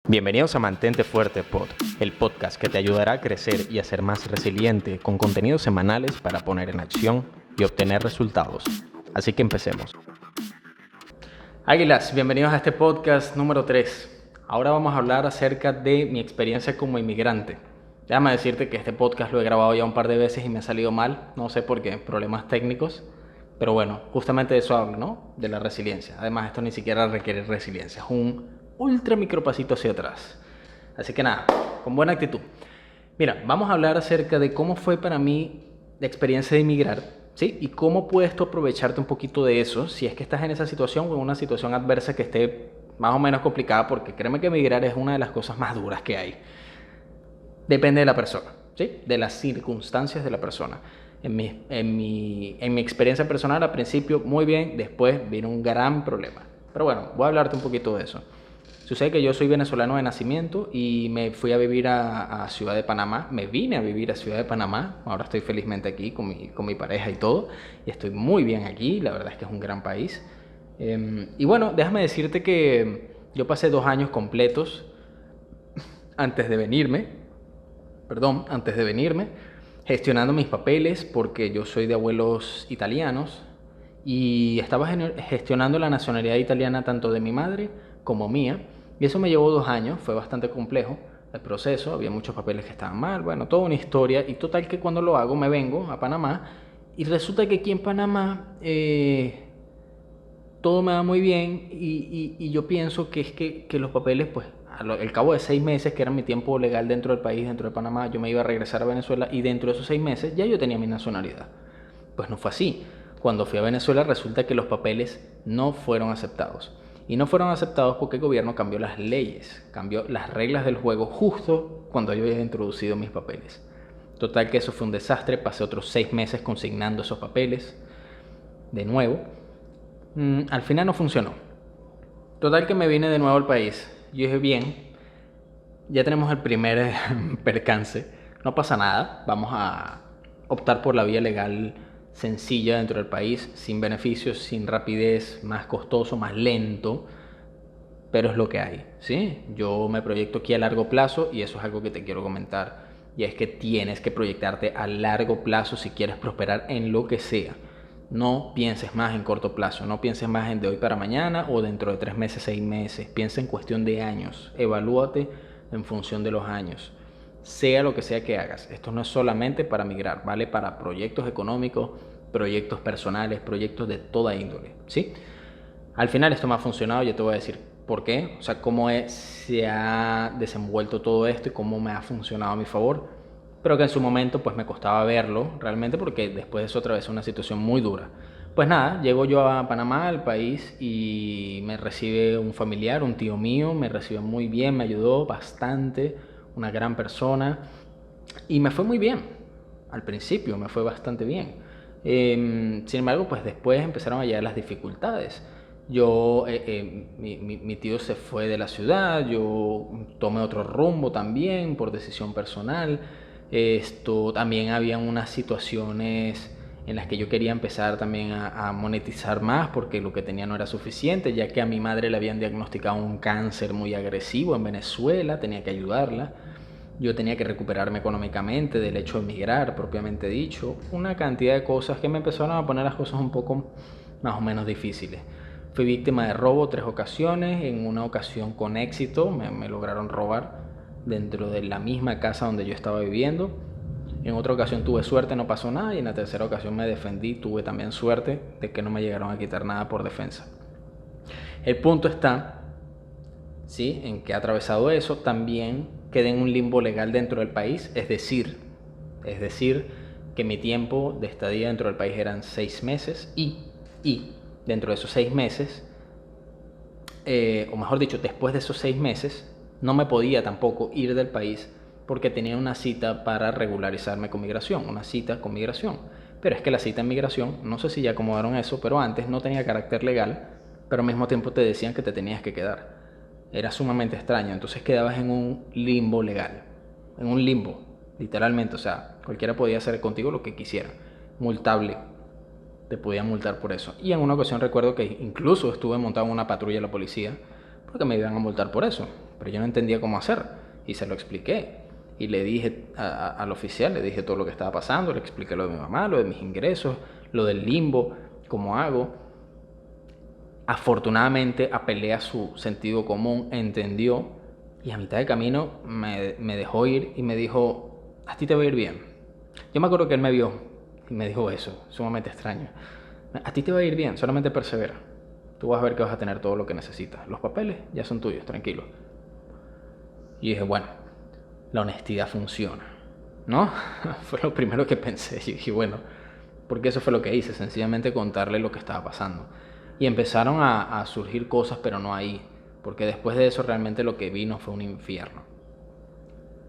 Bienvenidos a Mantente Fuerte Pod, el podcast que te ayudará a crecer y a ser más resiliente con contenidos semanales para poner en acción y obtener resultados. Así que empecemos. Águilas, bienvenidos a este podcast número 3. Ahora vamos a hablar acerca de mi experiencia como inmigrante. Déjame decirte que este podcast lo he grabado ya un par de veces y me ha salido mal, no sé por qué, problemas técnicos. Pero bueno, justamente de eso hablo, ¿no? De la resiliencia. Además, esto ni siquiera requiere resiliencia, es un ultra micropasito hacia atrás. Así que nada, con buena actitud. Mira, vamos a hablar acerca de cómo fue para mí la experiencia de inmigrar, ¿sí? Y cómo puedes tú aprovecharte un poquito de eso si es que estás en esa situación o en una situación adversa que esté más o menos complicada, porque créeme que emigrar es una de las cosas más duras que hay. Depende de la persona, ¿sí? De las circunstancias de la persona. En mi experiencia personal, al principio muy bien, después vino un gran problema. Pero bueno, voy a hablarte un poquito de eso. Sucede que yo soy venezolano de nacimiento y me fui a vivir a Ciudad de Panamá. Me vine a vivir a Ciudad de Panamá. Ahora estoy felizmente aquí con mi pareja y todo. Y estoy muy bien aquí. La verdad es que es un gran país. Y bueno, déjame decirte que yo pasé 2 años completos antes de venirme. Antes de venirme, gestionando mis papeles porque yo soy de abuelos italianos y estaba gestionando la nacionalidad italiana tanto de mi madre como mía, y eso me llevó 2 años, fue bastante complejo el proceso, había muchos papeles que estaban mal, bueno, toda una historia, y total que cuando lo hago me vengo a Panamá y resulta que aquí en Panamá todo me va muy bien y yo pienso que es que los papeles, pues, al cabo de 6 meses, que era mi tiempo legal dentro del país, dentro de Panamá, yo me iba a regresar a Venezuela y dentro de esos 6 meses ya yo tenía mi nacionalidad. Pues no fue así. Cuando fui a Venezuela resulta que los papeles no fueron aceptados. Y no fueron aceptados porque el gobierno cambió las leyes, cambió las reglas del juego justo cuando yo había introducido mis papeles. Total que eso fue un desastre, pasé otros 6 meses consignando esos papeles de nuevo. Al final no funcionó. Total que me vine de nuevo al país. Yo dije, bien, ya tenemos el primer percance. No pasa nada. Vamos a optar por la vía legal sencilla dentro del país, sin beneficios, sin rapidez, más costoso, más lento. Pero es lo que hay, ¿sí? Yo me proyecto aquí a largo plazo y eso es algo que te quiero comentar. Y es que tienes que proyectarte a largo plazo si quieres prosperar en lo que sea. No pienses más en corto plazo, no pienses más en de hoy para mañana o dentro de 3 meses, 6 meses. Piensa en cuestión de años. Evalúate en función de los años. Sea lo que sea que hagas. Esto no es solamente para migrar, vale para proyectos económicos, proyectos personales, proyectos de toda índole, ¿sí? Al final esto me ha funcionado, yo te voy a decir por qué, o sea, se ha desenvuelto todo esto y cómo me ha funcionado a mi favor, pero que en su momento pues me costaba verlo realmente porque después de eso otra vez una situación muy dura. Pues nada, llego yo a Panamá, al país, y me recibe un familiar, un tío mío, me recibió muy bien, me ayudó bastante, una gran persona, y me fue muy bien, al principio me fue bastante bien. Sin embargo, pues después empezaron a llegar las dificultades. Mi tío se fue de la ciudad, yo tomé otro rumbo también por decisión personal. Esto también había unas situaciones en las que yo quería empezar también a monetizar más porque lo que tenía no era suficiente, ya que a mi madre le habían diagnosticado un cáncer muy agresivo en Venezuela, tenía que ayudarla. Yo tenía que recuperarme económicamente del hecho de emigrar, propiamente dicho. Una cantidad de cosas que me empezaron a poner las cosas un poco más o menos difíciles. Fui víctima de robo 3 ocasiones, en una ocasión con éxito, me lograron robar dentro de la misma casa donde yo estaba viviendo. En otra ocasión tuve suerte, no pasó nada, y en la tercera ocasión me defendí, tuve también suerte de que no me llegaron a quitar nada por defensa. El punto está, ¿sí?, en que atravesado eso, también quedé en un limbo legal dentro del país, es decir, que mi tiempo de estadía dentro del país eran 6 meses y dentro de esos 6 meses, o mejor dicho, después de esos 6 meses, no me podía tampoco ir del país porque tenía una cita para regularizarme con migración, una cita con migración. Pero es que la cita en migración, no sé si ya acomodaron eso, pero antes no tenía carácter legal, pero al mismo tiempo te decían que te tenías que quedar. Era sumamente extraño, entonces quedabas en un limbo legal, en un limbo, literalmente, o sea, cualquiera podía hacer contigo lo que quisiera, multable, te podían multar por eso. Y en una ocasión recuerdo que incluso estuve montado en una patrulla de la policía porque me iban a multar por eso. pero yo no entendía cómo hacer y se lo expliqué. Y le dije al oficial, le dije todo lo que estaba pasando, le expliqué lo de mi mamá, lo de mis ingresos, lo del limbo, cómo hago. Afortunadamente apelé a su sentido común, entendió y a mitad de camino me dejó ir y me dijo, a ti te va a ir bien. Yo me acuerdo que él me vio y me dijo eso, sumamente extraño. A ti te va a ir bien, solamente persevera. Tú vas a ver que vas a tener todo lo que necesitas. Los papeles ya son tuyos, tranquilo. Y dije, bueno, la honestidad funciona, ¿no? Fue lo primero que pensé. Y dije, bueno, porque eso fue lo que hice, sencillamente contarle lo que estaba pasando. Y empezaron a surgir cosas, pero no ahí, porque después de eso realmente lo que vino fue un infierno.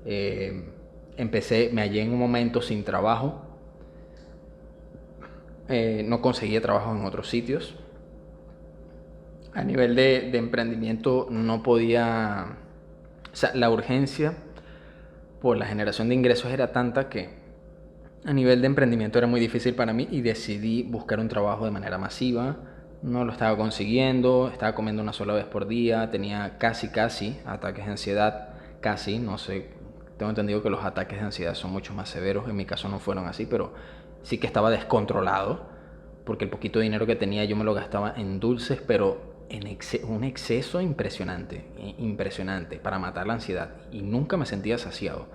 Me hallé en un momento sin trabajo, no conseguía trabajo en otros sitios. A nivel de emprendimiento no podía, o sea, la urgencia por la generación de ingresos era tanta que a nivel de emprendimiento era muy difícil para mí y decidí buscar un trabajo de manera masiva. No lo estaba consiguiendo, estaba comiendo una sola vez por día, tenía casi ataques de ansiedad, casi, no sé, tengo entendido que los ataques de ansiedad son mucho más severos, en mi caso no fueron así, pero sí que estaba descontrolado, porque el poquito dinero que tenía yo me lo gastaba en dulces, pero en un exceso impresionante para matar la ansiedad y nunca me sentía saciado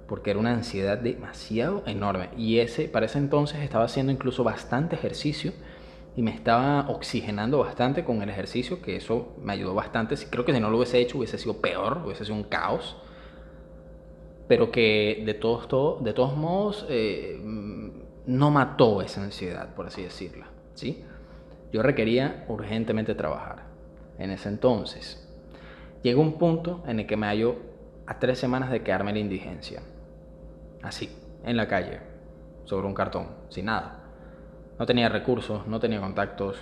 porque era una ansiedad demasiado enorme y para ese entonces estaba haciendo incluso bastante ejercicio y me estaba oxigenando bastante con el ejercicio, que eso me ayudó bastante. Creo que si no lo hubiese hecho hubiese sido peor, hubiese sido un caos, pero que de todos modos no mató esa ansiedad, por así decirla, ¿sí? Yo requería urgentemente trabajar. En ese entonces llegó un punto en el que me halló a 3 semanas de quedarme en la indigencia. Así, en la calle, sobre un cartón, sin nada. No tenía recursos, no tenía contactos,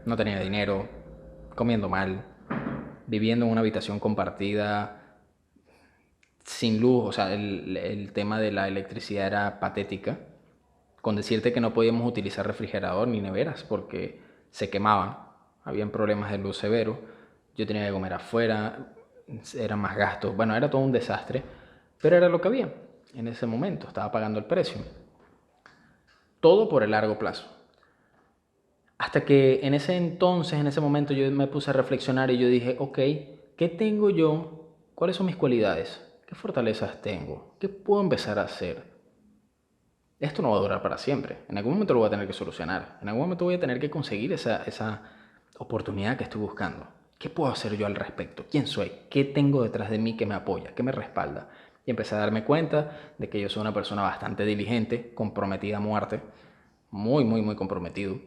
no tenía dinero, comiendo mal, viviendo en una habitación compartida, sin luz, o sea, el tema de la electricidad era patética, con decirte que no podíamos utilizar refrigerador ni neveras porque se quemaban, habían problemas de luz severos, yo tenía que comer afuera, eran más gastos, bueno, era todo un desastre, pero era lo que había en ese momento, estaba pagando el precio. Todo por el largo plazo. Hasta que en ese entonces, en ese momento, yo me puse a reflexionar y yo dije, ok, ¿qué tengo yo? ¿Cuáles son mis cualidades? ¿Qué fortalezas tengo? ¿Qué puedo empezar a hacer? Esto no va a durar para siempre. En algún momento lo voy a tener que solucionar. En algún momento voy a tener que conseguir esa oportunidad que estoy buscando. ¿Qué puedo hacer yo al respecto? ¿Quién soy? ¿Qué tengo detrás de mí que me apoya? ¿Qué me respalda? Y empecé a darme cuenta de que yo soy una persona bastante diligente, comprometida a muerte, muy comprometido.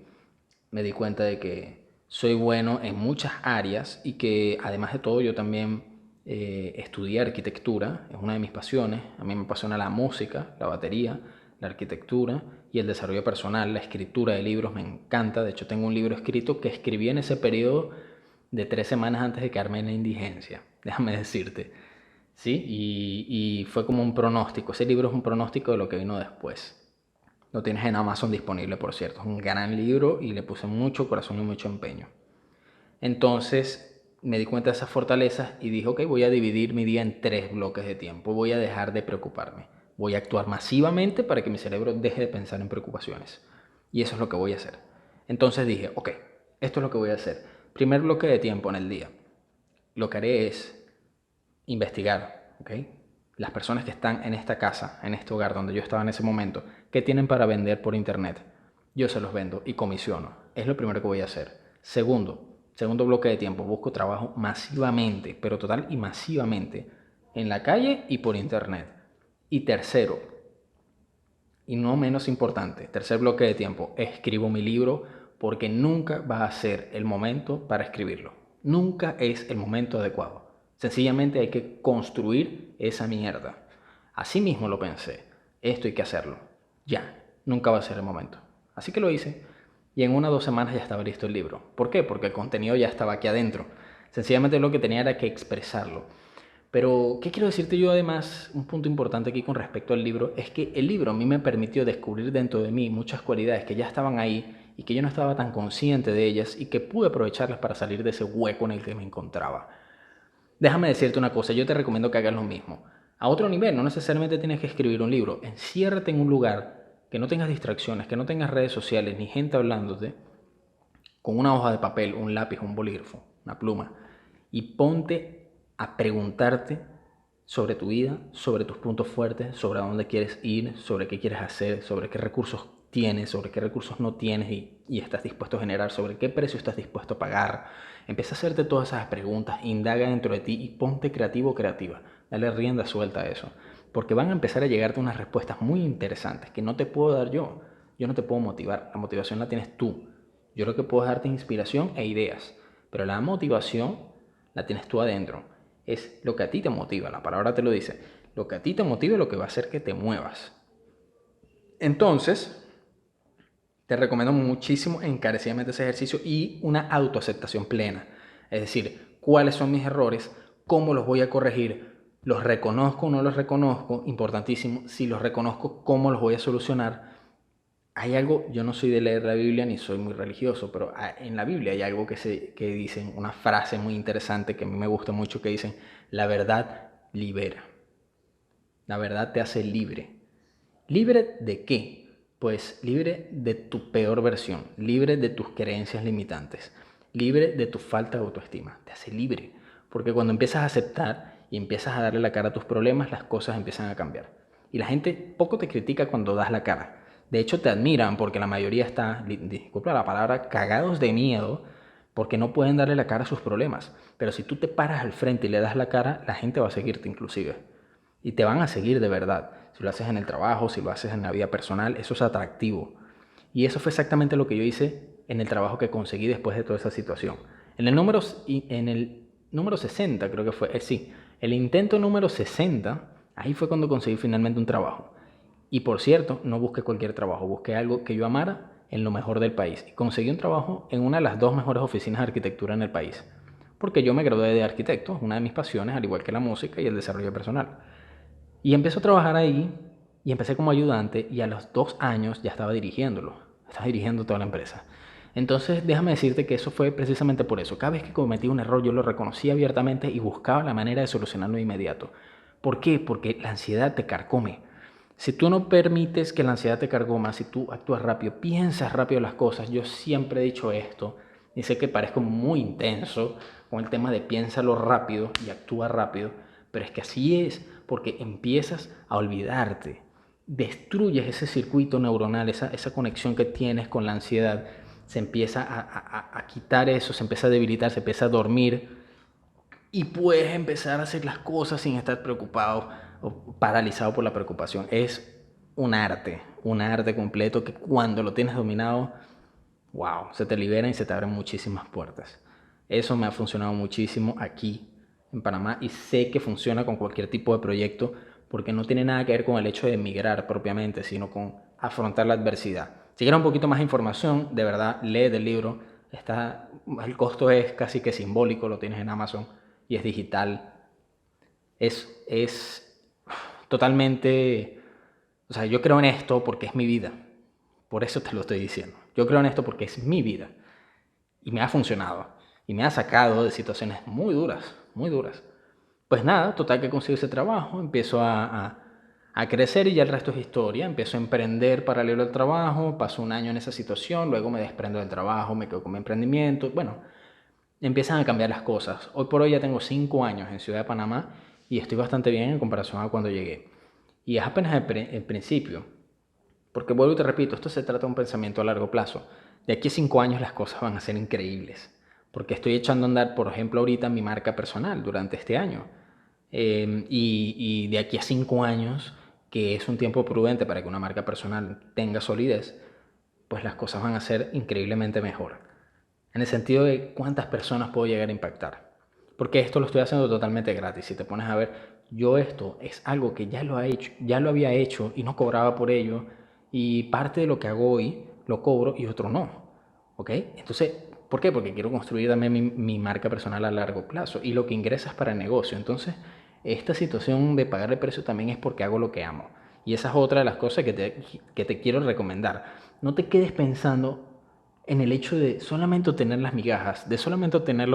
Me di cuenta de que soy bueno en muchas áreas y que además de todo yo también estudié arquitectura, es una de mis pasiones. A mí me apasiona la música, la batería, la arquitectura y el desarrollo personal, la escritura de libros me encanta. De hecho tengo un libro escrito que escribí en ese periodo de 3 semanas antes de quedarme en la indigencia, déjame decirte. ¿Sí? Y fue como un pronóstico. Ese libro es un pronóstico de lo que vino después. Lo tienes en Amazon disponible, por cierto. Es un gran libro y le puse mucho corazón y mucho empeño. Entonces me di cuenta de esas fortalezas y dije, ok, voy a dividir mi día en 3 bloques de tiempo. Voy a dejar de preocuparme. Voy a actuar masivamente para que mi cerebro deje de pensar en preocupaciones. Y eso es lo que voy a hacer. Entonces dije, ok, esto es lo que voy a hacer. Primer bloque de tiempo en el día. Lo que haré es investigar, ¿ok? Las personas que están en esta casa, en este hogar donde yo estaba en ese momento, ¿qué tienen para vender por internet? Yo se los vendo y comisiono. Es lo primero que voy a hacer. Segundo bloque de tiempo, busco trabajo masivamente, pero total y masivamente, en la calle y por internet. Y tercero, y no menos importante, tercer bloque de tiempo, escribo mi libro porque nunca va a ser el momento para escribirlo. Nunca es el momento adecuado. Sencillamente hay que construir esa mierda. Así mismo lo pensé. Esto hay que hacerlo. Ya. Nunca va a ser el momento. Así que lo hice. Y en 1 o 2 semanas ya estaba listo el libro. ¿Por qué? Porque el contenido ya estaba aquí adentro. Sencillamente lo que tenía era que expresarlo. Pero, ¿qué quiero decirte yo además? Un punto importante aquí con respecto al libro es que el libro a mí me permitió descubrir dentro de mí muchas cualidades que ya estaban ahí y que yo no estaba tan consciente de ellas y que pude aprovecharlas para salir de ese hueco en el que me encontraba. Déjame decirte una cosa, yo te recomiendo que hagas lo mismo. A otro nivel, no necesariamente tienes que escribir un libro. Enciérrate en un lugar que no tengas distracciones, que no tengas redes sociales ni gente hablándote, con una hoja de papel, un lápiz, un bolígrafo, una pluma, y ponte a preguntarte sobre tu vida, sobre tus puntos fuertes, sobre a dónde quieres ir, sobre qué quieres hacer, sobre qué recursos tienes, sobre qué recursos no tienes y estás dispuesto a generar, sobre qué precio estás dispuesto a pagar. Empieza a hacerte todas esas preguntas, indaga dentro de ti y ponte creativo o creativa. Dale rienda suelta a eso, porque van a empezar a llegarte unas respuestas muy interesantes que no te puedo dar yo. Yo no te puedo motivar, la motivación la tienes tú. Yo lo que puedo es darte inspiración e ideas, pero la motivación la tienes tú adentro. Es lo que a ti te motiva, la palabra te lo dice. Lo que a ti te motiva es lo que va a hacer que te muevas. Entonces, te recomiendo muchísimo encarecidamente ese ejercicio y una autoaceptación plena. Es decir, cuáles son mis errores, cómo los voy a corregir, los reconozco o no los reconozco, importantísimo, si los reconozco, cómo los voy a solucionar. Hay algo, yo no soy de leer la Biblia ni soy muy religioso, pero en la Biblia hay algo que dicen, una frase muy interesante que a mí me gusta mucho, que dicen, la verdad libera, la verdad te hace libre. ¿Libre de qué? Pues libre de tu peor versión, libre de tus creencias limitantes, libre de tu falta de autoestima. Te hace libre, porque cuando empiezas a aceptar y empiezas a darle la cara a tus problemas, las cosas empiezan a cambiar. Y la gente poco te critica cuando das la cara. De hecho, te admiran porque la mayoría está, disculpa la palabra, cagados de miedo porque no pueden darle la cara a sus problemas. Pero si tú te paras al frente y le das la cara, la gente va a seguirte inclusive. Y te van a seguir de verdad. Si lo haces en el trabajo, si lo haces en la vida personal, eso es atractivo. Y eso fue exactamente lo que yo hice en el trabajo que conseguí después de toda esa situación. En el número 60, creo que fue, sí, el intento número 60, ahí fue cuando conseguí finalmente un trabajo. Y por cierto, no busqué cualquier trabajo, busqué algo que yo amara en lo mejor del país. Y conseguí un trabajo en una de las dos mejores oficinas de arquitectura en el país. Porque yo me gradué de arquitecto, una de mis pasiones, al igual que la música y el desarrollo personal. Y empecé a trabajar ahí y empecé como ayudante y a los 2 años ya estaba dirigiéndolo. Estaba dirigiendo toda la empresa. Entonces déjame decirte que eso fue precisamente por eso. Cada vez que cometí un error yo lo reconocía abiertamente y buscaba la manera de solucionarlo de inmediato. ¿Por qué? Porque la ansiedad te carcome. Si tú no permites que la ansiedad te carcoma, si tú actúas rápido, piensas rápido las cosas, yo siempre he dicho esto, y sé que parezco muy intenso con el tema de piénsalo rápido y actúa rápido, pero es que así es, porque empiezas a olvidarte, destruyes ese circuito neuronal, esa conexión que tienes con la ansiedad, se empieza a quitar eso, se empieza a debilitar, se empieza a dormir y puedes empezar a hacer las cosas sin estar preocupado o paralizado por la preocupación. Es un arte completo que cuando lo tienes dominado, wow, se te liberan y se te abren muchísimas puertas. Eso me ha funcionado muchísimo aquí en Panamá y sé que funciona con cualquier tipo de proyecto porque no tiene nada que ver con el hecho de emigrar propiamente, sino con afrontar la adversidad. Si quieres un poquito más de información, de verdad, lee del libro. El costo es casi que simbólico, lo tienes en Amazon y es digital. Es totalmente... O sea, yo creo en esto porque es mi vida. Por eso te lo estoy diciendo. Yo creo en esto porque es mi vida. Y me ha funcionado. Y me ha sacado de situaciones muy duras, muy duras. Pues nada, total que consigo ese trabajo, empiezo a crecer y ya el resto es historia. Empiezo a emprender paralelo al trabajo, paso un año en esa situación, luego me desprendo del trabajo, me quedo con mi emprendimiento. Bueno, empiezan a cambiar las cosas. Hoy por hoy ya tengo 5 años en Ciudad de Panamá y estoy bastante bien en comparación a cuando llegué. Y es apenas el principio. Porque vuelvo y te repito, esto se trata de un pensamiento a largo plazo. De aquí a 5 años las cosas van a ser increíbles. Porque estoy echando a andar, por ejemplo, ahorita mi marca personal durante este año. Y de aquí a 5 años, que es un tiempo prudente para que una marca personal tenga solidez, pues las cosas van a ser increíblemente mejor. En el sentido de cuántas personas puedo llegar a impactar. Porque esto lo estoy haciendo totalmente gratis. Si te pones a ver, yo esto es algo que ya lo había hecho y no cobraba por ello. Y parte de lo que hago hoy lo cobro y otro no. ¿Ok? Entonces, ¿por qué? Porque quiero construir también mi marca personal a largo plazo y lo que ingresas para el negocio. Entonces, esta situación de pagar el precio también es porque hago lo que amo. Y esa es otra de las cosas que te quiero recomendar. No te quedes pensando en el hecho de solamente obtener las migajas, de solamente obtener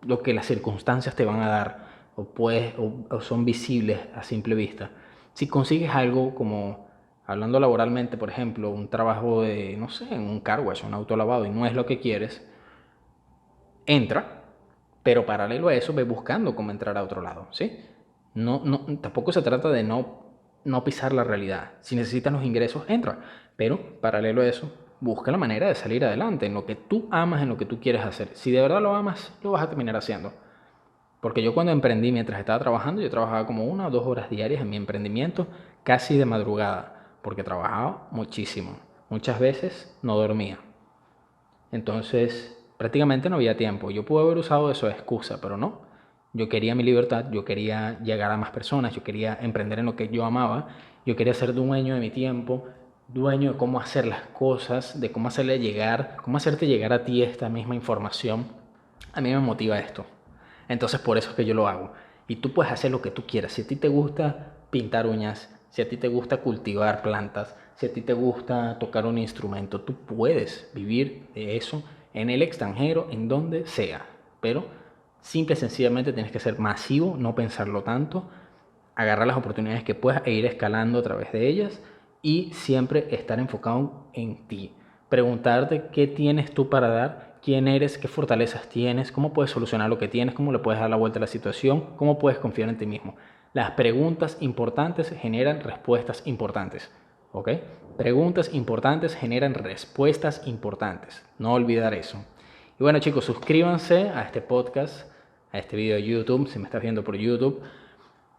lo que las circunstancias te van a dar o son visibles a simple vista. Si consigues algo como, hablando laboralmente, por ejemplo, un trabajo de, no sé, en un car wash, un auto lavado, y no es lo que quieres, entra, pero paralelo a eso ve buscando cómo entrar a otro lado, ¿sí? Tampoco se trata de no pisar la realidad. Si necesitas los ingresos, entra, pero paralelo a eso, busca la manera de salir adelante en lo que tú amas, en lo que tú quieres hacer. Si de verdad lo amas, lo vas a terminar haciendo. Porque yo cuando emprendí, mientras estaba trabajando, yo trabajaba como 1 o 2 horas diarias en mi emprendimiento, casi de madrugada, porque trabajaba muchísimo. Muchas veces no dormía. Entonces, prácticamente no había tiempo. Yo pude haber usado eso de excusa, pero no. Yo quería mi libertad, yo quería llegar a más personas, yo quería emprender en lo que yo amaba, yo quería ser dueño de mi tiempo, dueño de cómo hacer las cosas, de cómo hacerle llegar, cómo hacerte llegar a ti esta misma información. A mí me motiva esto. Entonces, por eso es que yo lo hago. Y tú puedes hacer lo que tú quieras. Si a ti te gusta pintar uñas, si a ti te gusta cultivar plantas, si a ti te gusta tocar un instrumento, tú puedes vivir de eso en el extranjero, en donde sea. Pero simple y sencillamente tienes que ser masivo, no pensarlo tanto, agarrar las oportunidades que puedas e ir escalando a través de ellas y siempre estar enfocado en ti. Preguntarte qué tienes tú para dar, quién eres, qué fortalezas tienes, cómo puedes solucionar lo que tienes, cómo le puedes dar la vuelta a la situación, cómo puedes confiar en ti mismo. Las preguntas importantes generan respuestas importantes. ¿Ok? Preguntas importantes generan respuestas importantes. No olvidar eso. Y bueno, chicos, suscríbanse a este podcast, a este video de YouTube, si me estás viendo por YouTube.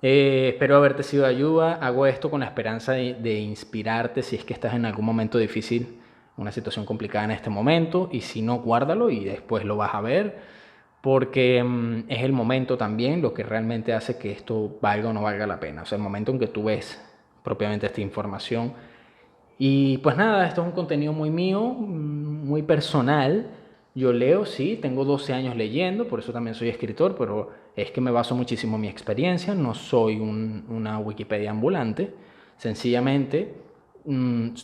Espero haberte sido de ayuda. Hago esto con la esperanza de inspirarte si es que estás en algún momento difícil, una situación complicada en este momento. Y si no, guárdalo y después lo vas a ver. Porque es el momento también lo que realmente hace que esto valga o no valga la pena. O sea, el momento en que tú ves propiamente esta información. Y pues nada, esto es un contenido muy mío, muy personal. Yo leo, sí, tengo 12 años leyendo, por eso también soy escritor, pero es que me baso muchísimo en mi experiencia, no soy una Wikipedia ambulante. Sencillamente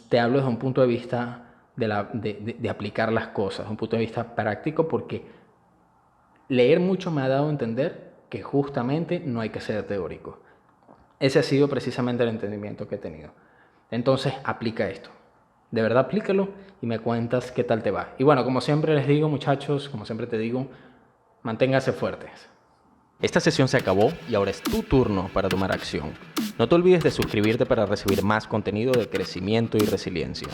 te hablo desde un punto de vista de aplicar las cosas, un punto de vista práctico, porque leer mucho me ha dado a entender que justamente no hay que ser teórico. Ese ha sido precisamente el entendimiento que he tenido. Entonces, aplica esto. De verdad, aplícalo y me cuentas qué tal te va. Y bueno, como siempre les digo, muchachos, como siempre te digo, manténganse fuertes. Esta sesión se acabó y ahora es tu turno para tomar acción. No te olvides de suscribirte para recibir más contenido de crecimiento y resiliencia.